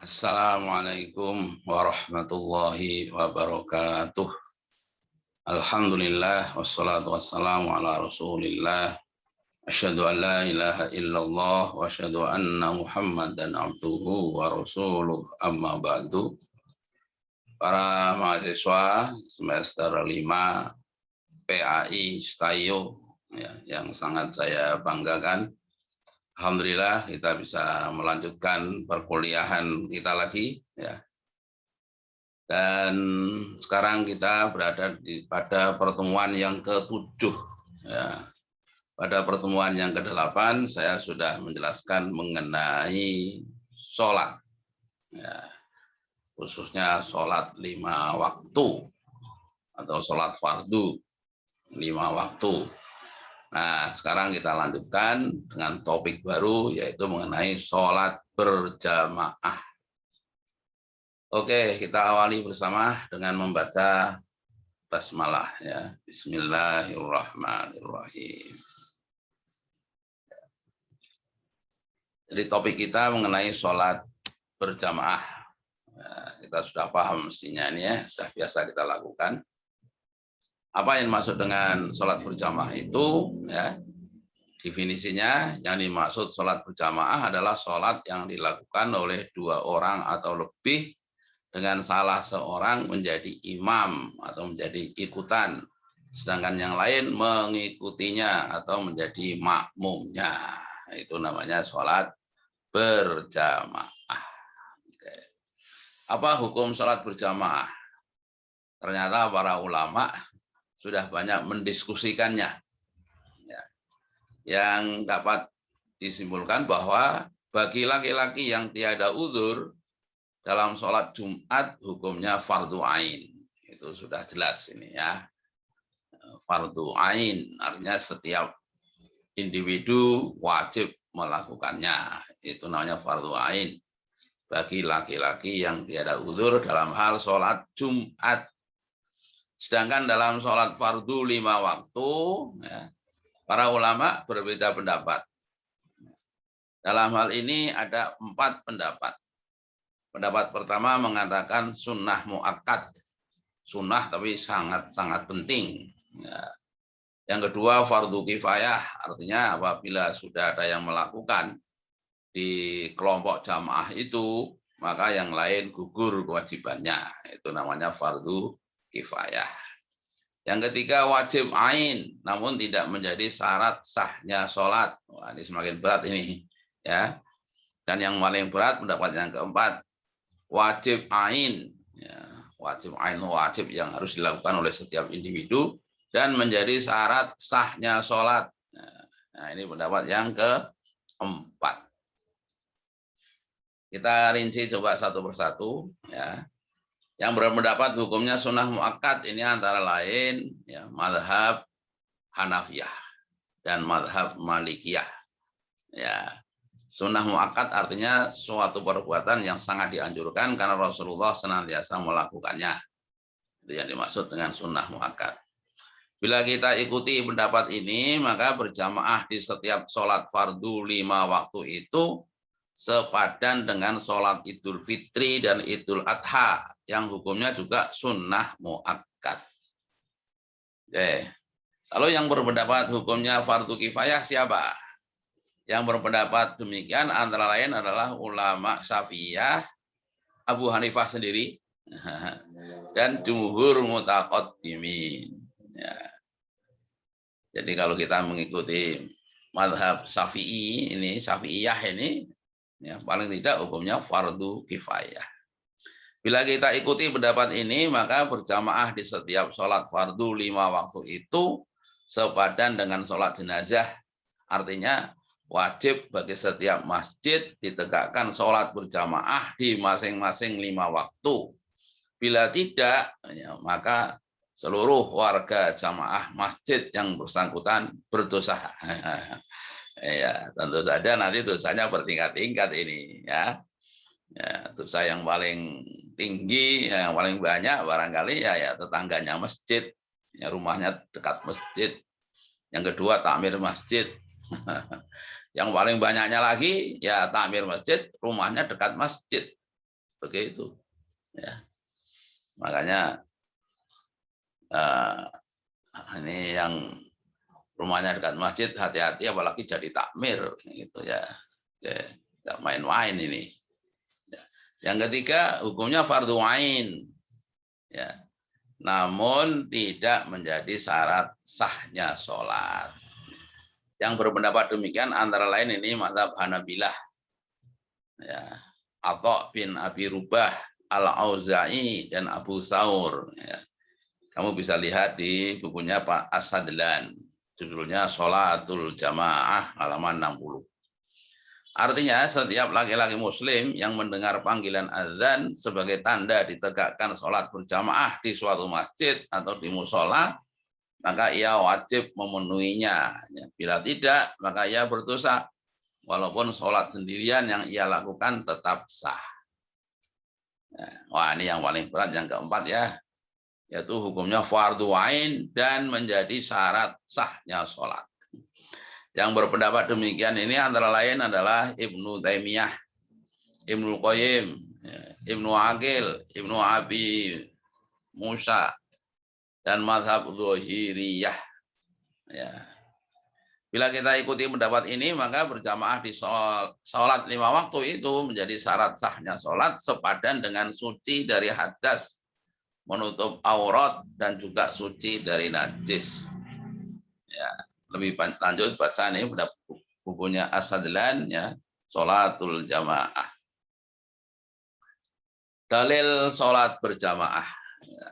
Assalamualaikum warahmatullahi wabarakatuh. Alhamdulillah wassalatu wassalamu ala Rasulillah. Asyhadu an la ilaha illallah wa asyhadu anna Muhammadan abduhu wa rasuluh amma ba'du. Para mahasiswa semester 5 PAI Stayo ya, yang sangat saya banggakan. Alhamdulillah kita bisa melanjutkan perkuliahan kita lagi ya. Dan sekarang kita berada pada pertemuan yang ke-7 ya. Pada pertemuan yang ke-8 saya sudah menjelaskan mengenai sholat ya. Khususnya sholat 5 waktu atau sholat fardu 5 waktu. Nah, sekarang kita lanjutkan dengan topik baru, yaitu mengenai sholat berjamaah. Oke, kita awali bersama dengan membaca basmalah ya. Bismillahirrahmanirrahim. Jadi topik kita mengenai sholat berjamaah. Nah, kita sudah paham mestinya ini ya, sudah biasa kita lakukan. Apa yang dimaksud dengan sholat berjamaah itu ya, definisinya yang dimaksud sholat berjamaah adalah sholat yang dilakukan oleh 2 orang atau lebih dengan salah seorang menjadi imam atau menjadi ikutan, sedangkan yang lain mengikutinya atau menjadi makmumnya. Itu namanya sholat berjamaah. Oke. Apa hukum sholat berjamaah? Ternyata para ulama sudah banyak mendiskusikannya. Ya. Yang dapat disimpulkan bahwa bagi laki-laki yang tiada uzur dalam sholat Jumat hukumnya fardu ain. Itu sudah jelas ini ya. Fardu ain artinya setiap individu wajib melakukannya. Itu namanya fardu ain bagi laki-laki yang tiada uzur dalam hal sholat Jumat. Sedangkan dalam sholat fardu 5 waktu, ya, para ulama berbeda pendapat. Dalam hal ini ada 4 pendapat. Pendapat pertama mengatakan sunnah muakkad. Sunnah tapi sangat-sangat penting. Ya. Yang kedua fardu kifayah, artinya apabila sudah ada yang melakukan di kelompok jamaah itu, maka yang lain gugur kewajibannya. Itu namanya fardu kifayah. Yang ketiga wajib ain, namun tidak menjadi syarat sahnya sholat. Wah, ini semakin berat ini, ya. Dan yang paling berat pendapat yang keempat, wajib ain, ya. Wajib ain wajib yang harus dilakukan oleh setiap individu dan menjadi syarat sahnya sholat. Nah, ini pendapat yang keempat. Kita rinci coba satu persatu, ya. Yang berpendapat hukumnya sunnah muakkad ini antara lain ya, mazhab Hanafiyah dan mazhab Malikiyah. Ya, sunnah muakkad artinya suatu perbuatan yang sangat dianjurkan karena Rasulullah senantiasa melakukannya. Itu yang dimaksud dengan sunnah muakkad. Bila kita ikuti pendapat ini, maka berjamaah di setiap sholat fardu 5 waktu itu sepadan dengan sholat Idul Fitri dan Idul Adha yang hukumnya juga sunnah muakkad. Oke. Lalu yang berpendapat hukumnya fardu kifayah siapa? Yang berpendapat demikian antara lain adalah ulama Syafi'iyah, Abu Hanifah sendiri, dan jumhur mutaqaddimin. Ya. Jadi kalau kita mengikuti mazhab Syafi'i ini, Syafi'iyah ini, ya, paling tidak hukumnya fardu kifayah. Bila kita ikuti pendapat ini, maka berjamaah di setiap sholat fardu 5 waktu itu sepadan dengan sholat jenazah. Artinya wajib bagi setiap masjid ditegakkan sholat berjamaah di masing-masing 5 waktu. Bila tidak, ya, maka seluruh warga jamaah masjid yang bersangkutan berdosa. Ya, tentu saja nanti dosanya bertingkat-tingkat ini ya. Ya, dosa yang paling tinggi, yang paling banyak barangkali ya tetangganya masjid, ya rumahnya dekat masjid. Yang kedua takmir masjid. Yang paling banyaknya lagi ya takmir masjid, rumahnya dekat masjid. begitu. Ya. Makanya ini yang rumahnya dekat masjid hati-hati, apalagi jadi takmir gitu ya. Nggak main-main ini. Yang ketiga, hukumnya fardu ain. Ya. Namun tidak menjadi syarat sahnya sholat. Yang berpendapat demikian antara lain ini mazhab Hanabilah. Ya. Atha bin Abi Rubah, Al-Auza'i, dan Abu Tsaur. Ya. Kamu bisa lihat di bukunya Pak As-Sadlan. Judulnya Sholatul Jamaah, halaman 60. Artinya setiap laki-laki muslim yang mendengar panggilan azan sebagai tanda ditegakkan sholat berjamaah di suatu masjid atau di musola, maka ia wajib memenuhinya. Bila tidak, maka ia berdosa. Walaupun sholat sendirian yang ia lakukan tetap sah. Wah, ini yang paling berat, yang keempat ya. Yaitu hukumnya fardu ain dan menjadi syarat sahnya sholat. Yang berpendapat demikian ini antara lain adalah Ibnu Taimiyah, Ibnu Qayyim, Ibnu Aqil, Ibnu Abi Musa, dan mazhab Zahiriyah. Ya. Bila kita ikuti pendapat ini, maka berjamaah di sholat 5 waktu itu menjadi syarat sahnya sholat sepadan dengan suci dari hadas, menutup aurat, dan juga suci dari najis. Ya, lebih lanjut baca nih bukunya As-Sadlan ya, Sholatul Jamaah. Dalil sholat berjamaah. Ya.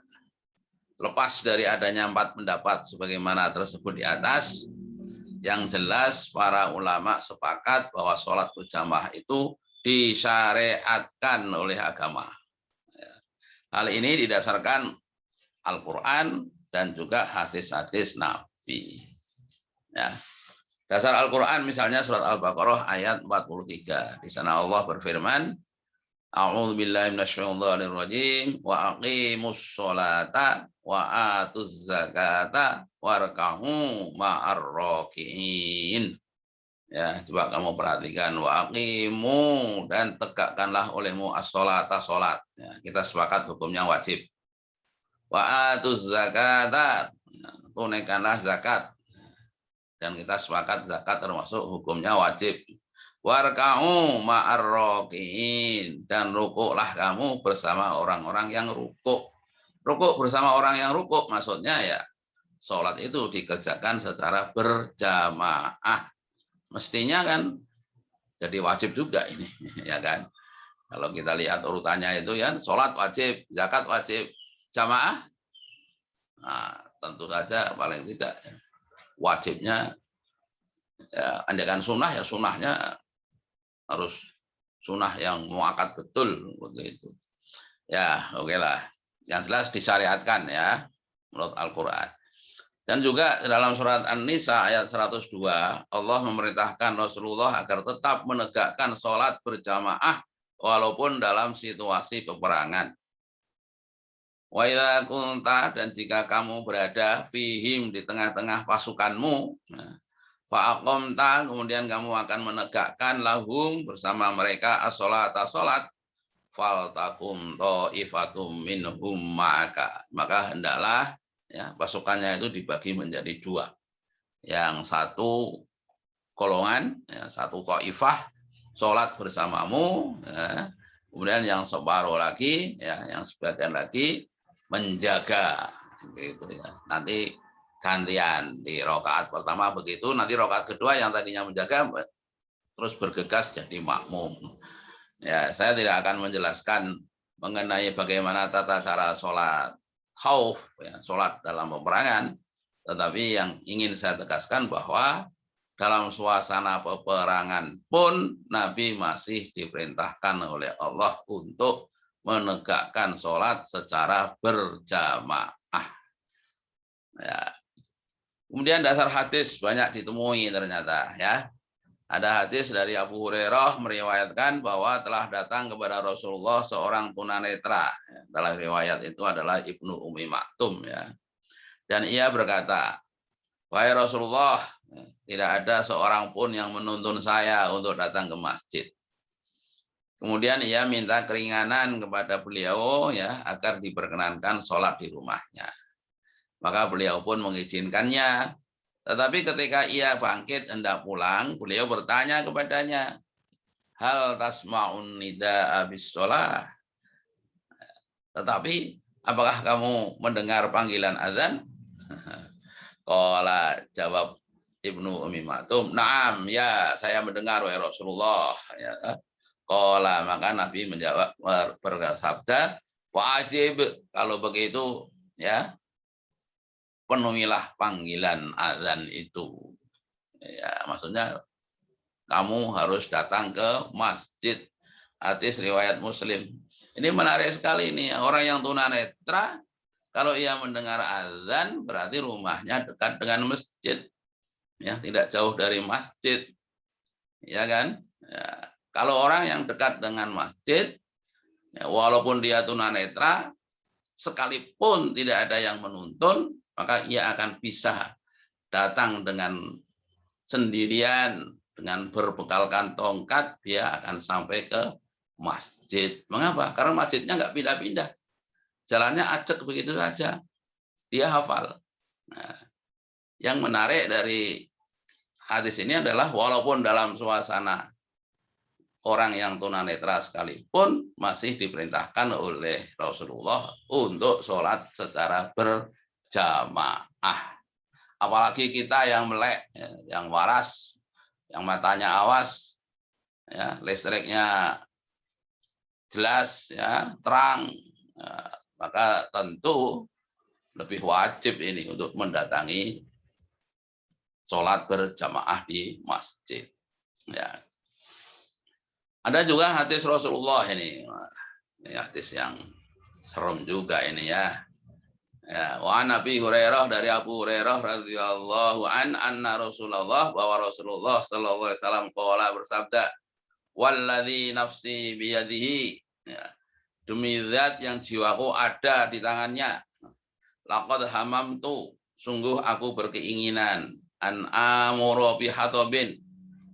Lepas dari adanya 4 pendapat sebagaimana tersebut di atas, yang jelas para ulama sepakat bahwa sholat berjamaah itu disyariatkan oleh agama. Hal ini didasarkan Al-Quran dan juga hadis-hadis Nabi. Ya. Dasar Al-Quran misalnya surat Al-Baqarah ayat 43. Di sana Allah berfirman, A'udzu billahi minasyaitonir rajim wa aqimus sholata wa atuz zakata warka'u ma'ar raki'in. Ya, coba kamu perhatikan, wa aqimu, dan tegakkanlah olehmu as-sholata, sholat. Ya, kita sepakat hukumnya wajib. Wa atuz zakata, tunaikanlah zakat. Dan kita sepakat zakat termasuk hukumnya wajib. Warka'u ma'ar raki'in, dan rukuklah kamu bersama orang-orang yang rukuk. Rukuk bersama orang yang rukuk maksudnya ya sholat itu dikerjakan secara berjamaah. Mestinya kan jadi wajib juga ini, ya kan? Kalau kita lihat urutannya itu ya, sholat wajib, zakat wajib, jamaah, nah, tentu saja paling tidak ya, wajibnya, ya, andaikan sunnah ya sunnahnya harus sunnah yang muakkad betul begitu. Ya, oke lah. Yang jelas disyariatkan ya menurut Al-Quran. Dan juga dalam surat An-Nisa ayat 102, Allah memerintahkan Rasulullah agar tetap menegakkan sholat berjamaah walaupun dalam situasi peperangan. Wa idza kunta, dan jika kamu berada fihim, di tengah-tengah pasukanmu, fa aqamta, kemudian kamu akan menegakkan lahum, bersama mereka as-sholata, sholat, fal takum ta'ifatum minhum ma'aka, maka hendaklah ya, pasukannya itu dibagi menjadi 2. Yang satu golongan, ya, satu ta'ifah sholat bersamamu, ya. Kemudian yang separuh lagi, ya, yang sebagian lagi menjaga, gitu ya. Nanti gantian di rakaat pertama begitu, nanti rakaat kedua yang tadinya menjaga terus bergegas jadi makmum. Ya, saya tidak akan menjelaskan mengenai bagaimana tata cara sholat khauf, ya, sholat dalam peperangan, tetapi yang ingin saya tegaskan bahwa dalam suasana peperangan pun Nabi masih diperintahkan oleh Allah untuk menegakkan sholat secara berjamaah. Ya. Kemudian dasar hadis banyak ditemui ternyata ya. Ada hadis dari Abu Hurairah meriwayatkan bahwa telah datang kepada Rasulullah seorang tunanetra. Dalam riwayat itu adalah Ibnu Ummi Maktum ya. Dan ia berkata, wahai Rasulullah, tidak ada seorang pun yang menuntun saya untuk datang ke masjid. Kemudian ia minta keringanan kepada beliau ya agar diperkenankan sholat di rumahnya. Maka beliau pun mengizinkannya. Tetapi ketika ia bangkit hendak pulang, beliau bertanya kepadanya, hal tasma'un nida abis sholat. Tetapi apakah kamu mendengar panggilan azan? Qala, jawab Ibnu Ummi Maktum, "Na'am, ya, saya mendengar wahai Rasulullah." Ya. Qala, maka Nabi menjawab bersabda, "Wajib, kalau begitu ya, penuhilah panggilan azan itu." Ya, maksudnya kamu harus datang ke masjid. Hadis riwayat Muslim. Ini menarik sekali nih, orang yang tunanetra kalau ia mendengar azan berarti rumahnya dekat dengan masjid. Ya, tidak jauh dari masjid. Ya kan? Ya. Kalau orang yang dekat dengan masjid, ya, walaupun dia tunanetra, sekalipun tidak ada yang menuntun, maka ia akan bisa datang dengan sendirian, dengan berbekalkan tongkat, dia akan sampai ke masjid. Mengapa? Karena masjidnya nggak pindah-pindah. Jalannya acak begitu saja. Dia hafal. Nah, yang menarik dari hadis ini adalah walaupun dalam suasana orang yang tunanetra sekalipun masih diperintahkan oleh Rasulullah untuk sholat secara berjamaah. Apalagi kita yang melek, yang waras, yang matanya awas, ya, listriknya jelas, ya, terang, ya, maka tentu lebih wajib ini untuk mendatangi sholat berjamaah di masjid. Ya. Ada juga hadis Rasulullah ini hadis yang serem juga ini ya. Ya, wa Nabi Hurairah, dari Abu Hurairah radhiyallahu anna Rasulullah, bahwa Rasulullah sallallahu alaihi wasallam qala, bersabda, walladzi nafsi biyadihi, ya, demi zat yang jiwaku ada di tangannya, laqad hamamtu, sungguh aku berkeinginan, an amuru bihatobin,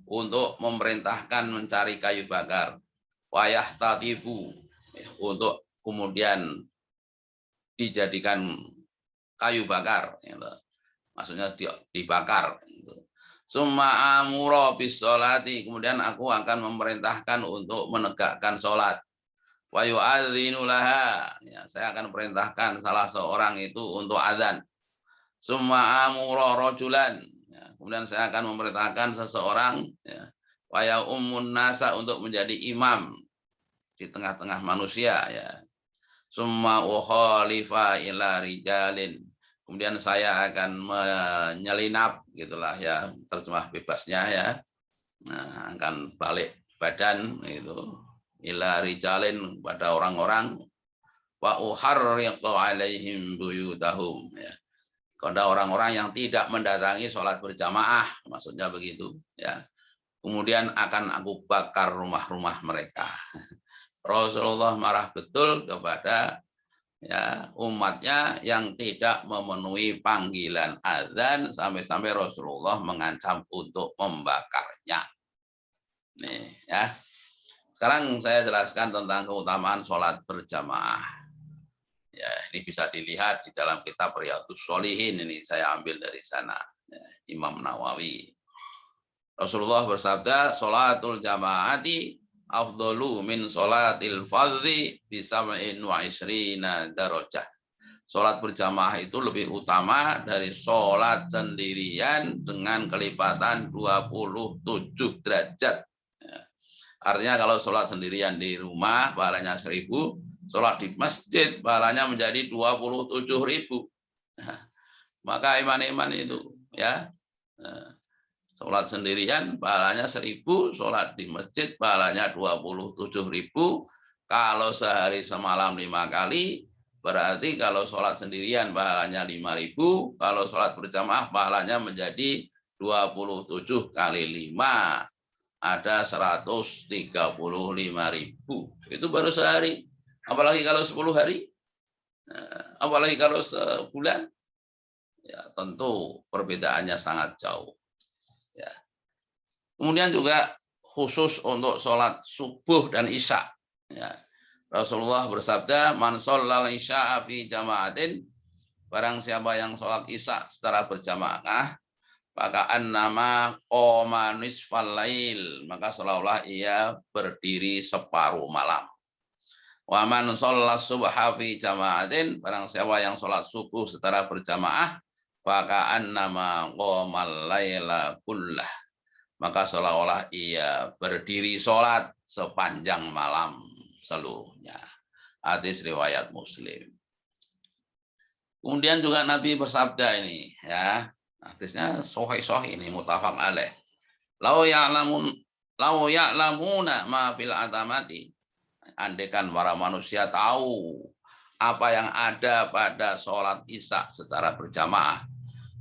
untuk memerintahkan mencari kayu bakar, wayah tatibu, untuk kemudian dijadikan kayu bakar, gitu. Maksudnya dibakar. Gitu. Summa amuro bis sholati, kemudian aku akan memerintahkan untuk menegakkan sholat. Wa yu'adzinu laha, ya, saya akan perintahkan salah seorang itu untuk azan. Summa amuro rojulan, ya, kemudian saya akan memerintahkan seseorang, ya, wa ya ummun nasa, untuk menjadi imam di tengah-tengah manusia, ya. Summa ukhalifa ila rijalin, kemudian saya akan menyelinap, gitulah ya terjemah bebasnya ya, nah, akan balik badan itu ila rijalin, pada orang-orang, wa uharriqu alaihim buyutahum, ya, kepada orang-orang yang tidak mendatangi sholat berjamaah, maksudnya begitu ya, kemudian akan aku bakar rumah-rumah mereka. Rasulullah marah betul kepada, ya, umatnya yang tidak memenuhi panggilan azan, sampai-sampai Rasulullah mengancam untuk membakarnya. Nih ya. Sekarang saya jelaskan tentang keutamaan sholat berjamaah. Ya, ini bisa dilihat di dalam kitab Riyadhus Shalihin, ini saya ambil dari sana, ya, Imam Nawawi. Rasulullah bersabda, sholatul jamaati afdalu min sholatil fardhi bi sab'in wa isrina darajah. Sholat berjamaah itu lebih utama dari sholat sendirian dengan kelipatan 27 derajat. Artinya kalau sholat sendirian di rumah pahalanya 1000, sholat di masjid pahalanya menjadi 27.000. Maka iman-iman itu ya. Sholat sendirian pahalanya 1000, sholat di masjid pahalanya 27.000. Kalau sehari semalam 5 kali, berarti kalau sholat sendirian pahalanya 5.000, kalau sholat berjamaah pahalanya menjadi 27 kali 5, ada 135.000. Itu baru sehari. Apalagi kalau 10 hari, apalagi kalau sebulan, ya tentu perbedaannya sangat jauh. Ya. Kemudian juga khusus untuk sholat subuh dan isya. Ya. Rasulullah bersabda, man sholal isya'a fi jama'atin, barang siapa yang sholat isya secara berjamaah, maka annama qoma nisfal lail, maka seolah-olah ia berdiri separuh malam. Wa man shollas subha fi jama'atin, barang siapa yang sholat subuh secara berjamaah, maka annama qomal laila kullah, maka seolah-olah ia berdiri sholat sepanjang malam seluruhnya. Hadis riwayat Muslim. Kemudian juga Nabi bersabda ini, ya, hadisnya sahih ini muttafaq alaih. Lau ya'lamuna ma fil atamati, andaikan para manusia tahu apa yang ada pada sholat isya secara berjamaah,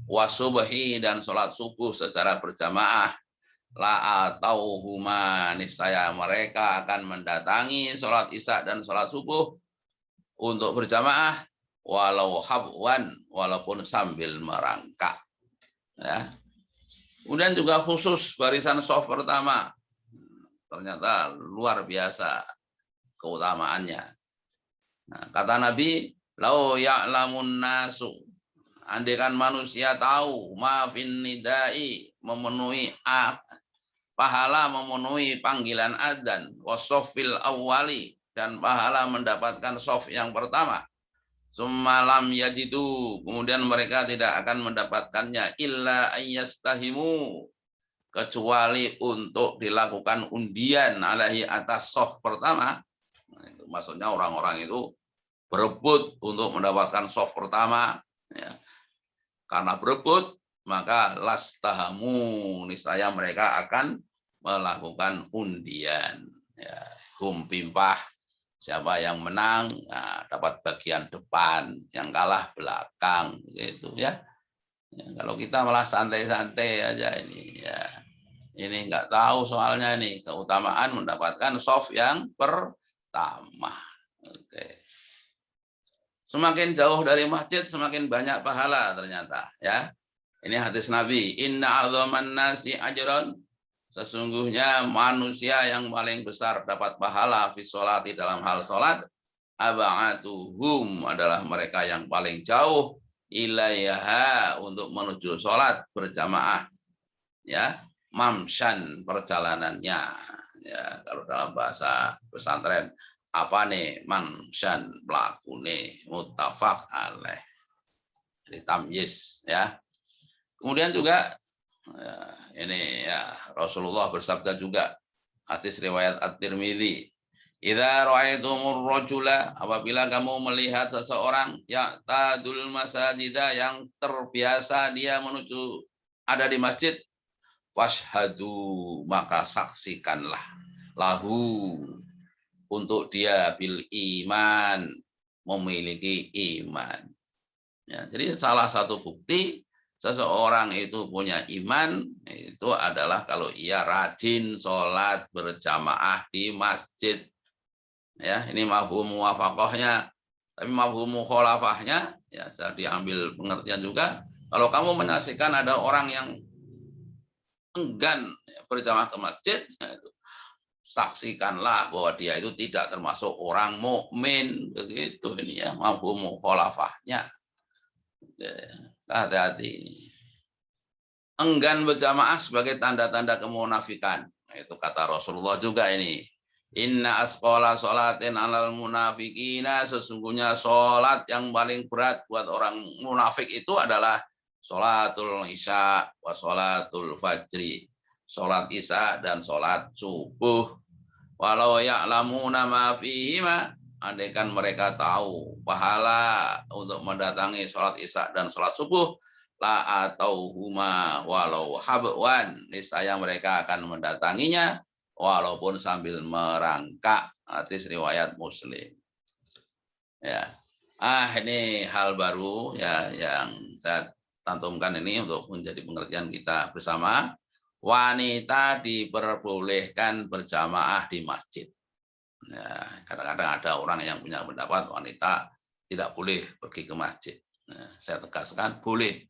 wasubhi dan sholat subuh secara berjamaah, la atauhuma, niscaya mereka akan mendatangi sholat isya dan sholat subuh untuk berjamaah, walau habwan, walaupun sambil merangkak. Ya. Kemudian juga khusus barisan shaf pertama, ternyata luar biasa keutamaannya. Nah, kata Nabi, lau ya'lamun nasu, andaikan manusia tahu, mafin nidai, memenuhi pahala memenuhi panggilan adzan, wasofil awali, dan pahala mendapatkan shaf yang pertama. Summalam yajidu, kemudian mereka tidak akan mendapatkannya illa ayyastahimu, kecuali untuk dilakukan undian alaihi atas shaf pertama. Nah, itu maksudnya orang-orang itu berebut untuk mendapatkan shaf pertama, ya. Karena berebut, maka lastahamu, niscaya mereka akan melakukan undian. Ya, pimpah, siapa yang menang, nah, dapat bagian depan, yang kalah belakang, gitu ya. Ya, kalau kita malah santai-santai aja ini, ya, ini nggak tahu soalnya ini keutamaan mendapatkan shaf yang pertama. Oke. Semakin jauh dari masjid, semakin banyak pahala ternyata, ya. Ini hadis Nabi, inna azaman nasi ajron, sesungguhnya manusia yang paling besar dapat pahala fi sholati, dalam hal sholat, aba'atuhum, adalah mereka yang paling jauh ilaiha, untuk menuju sholat berjamaah, ya, mamshan, perjalanannya, ya, kalau dalam bahasa pesantren apa nih, mamshan, pelakune, muttafaq alaih, di tamyiz, ya. Kemudian juga ya, ini ya, Rasulullah bersabda juga, hadis riwayat At-Tirmidzi, idza ra'aitumur rajula, apabila kamu melihat seseorang ya tadul masajida, yang terbiasa dia menuju ada di masjid, washhadu, maka saksikanlah, lahu, untuk dia, bil iman, memiliki iman. Ya, jadi salah satu bukti seseorang itu punya iman itu adalah kalau ia rajin sholat berjamaah di masjid. Ya, ini mafhum muwafaqahnya. Tapi mafhum mukhalafahnya ya sudah diambil pengertian juga. Kalau kamu menyaksikan ada orang yang enggan berjamaah ke masjid, itu saksikanlah bahwa dia itu tidak termasuk orang mukmin, begitu ini ya, mafhum mukhalafahnya. Hati-hati ini. Enggan berjamaah sebagai tanda-tanda kemunafikan. Itu kata Rasulullah juga ini. Inna asqala sholatin alal munafikina, sesungguhnya sholat yang paling berat buat orang munafik itu adalah sholatul isya wa sholatul fajri. Sholat isya dan sholat subuh. Walau ya'lamuna ma fihima, andaikan mereka tahu pahala untuk mendatangi sholat isya dan sholat subuh, la atau huma walau habwan, niscaya mereka akan mendatanginya walaupun sambil merangkak. Hadis riwayat Muslim. Ya. Ini hal baru ya yang saya cantumkan ini untuk menjadi pengertian kita bersama. Wanita diperbolehkan berjamaah di masjid. Nah, kadang-kadang ada orang yang punya pendapat wanita tidak boleh pergi ke masjid. Nah, saya tegaskan boleh.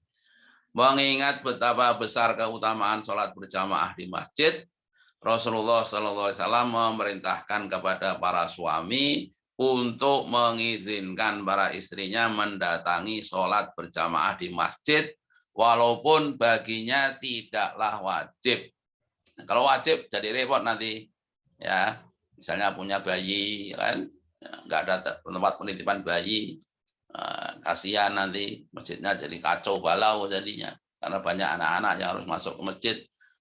Mengingat betapa besar keutamaan sholat berjamaah di masjid, Rasulullah SAW memerintahkan kepada para suami untuk mengizinkan para istrinya mendatangi sholat berjamaah di masjid, walaupun baginya tidaklah wajib. Nah, kalau wajib jadi repot nanti, ya. Misalnya punya bayi, kan, nggak ada tempat penitipan bayi, kasihan nanti masjidnya jadi kacau balau jadinya, karena banyak anak-anak yang harus masuk ke masjid.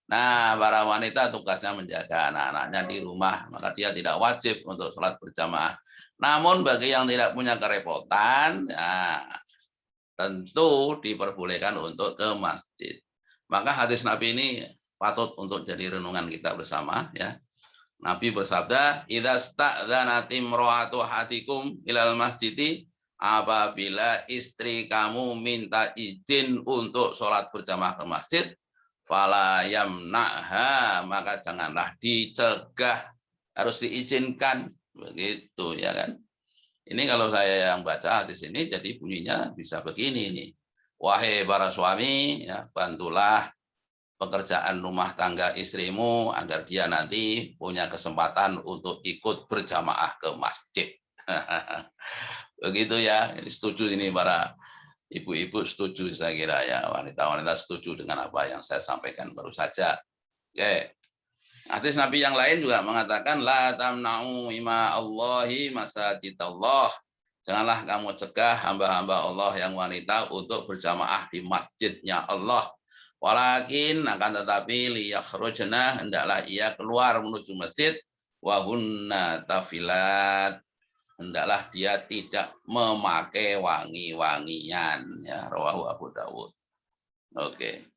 Nah, para wanita tugasnya menjaga anak-anaknya di rumah, maka dia tidak wajib untuk sholat berjamaah. Namun bagi yang tidak punya kerepotan, ya, tentu diperbolehkan untuk ke masjid. Maka hadis Nabi ini patut untuk jadi renungan kita bersama, ya. Nabi bersabda, "Idza sta'dzanat imra'atu hadikum ilal masjidi," apabila istri kamu minta izin untuk sholat berjamaah ke masjid, fala yamna'ha, maka janganlah dicegah, harus diizinkan, begitu ya kan. Ini kalau saya yang baca di sini jadi bunyinya bisa begini nih. Wahai para suami, ya, bantulah pekerjaan rumah tangga istrimu agar dia nanti punya kesempatan untuk ikut berjamaah ke masjid. Begitu ya, ini setuju ini para ibu-ibu, setuju saya kira ya, wanita-wanita setuju dengan apa yang saya sampaikan baru saja. Oke. Hadis Nabi yang lain juga mengatakan la tamna'u ima Allahi masajidallah. Janganlah kamu cegah hamba-hamba Allah yang wanita untuk berjamaah di masjidnya Allah. Walakin akan tetapi liyakhrujna, hendaklah ia keluar menuju masjid, wa hunna tafilat, hendaklah dia tidak memakai wangi-wangian, ya, rawahu Abu Dawud. Oke.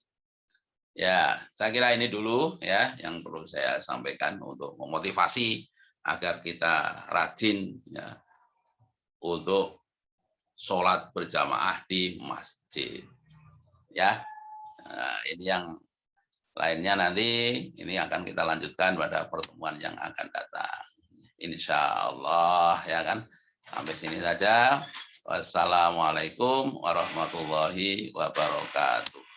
Ya, saya kira ini dulu ya yang perlu saya sampaikan untuk memotivasi agar kita rajin, ya, untuk sholat berjamaah di masjid. Ya, nah, ini yang lainnya nanti ini akan kita lanjutkan pada pertemuan yang akan datang. Insya Allah, ya kan. Sampai sini saja. Wassalamualaikum warahmatullahi wabarakatuh.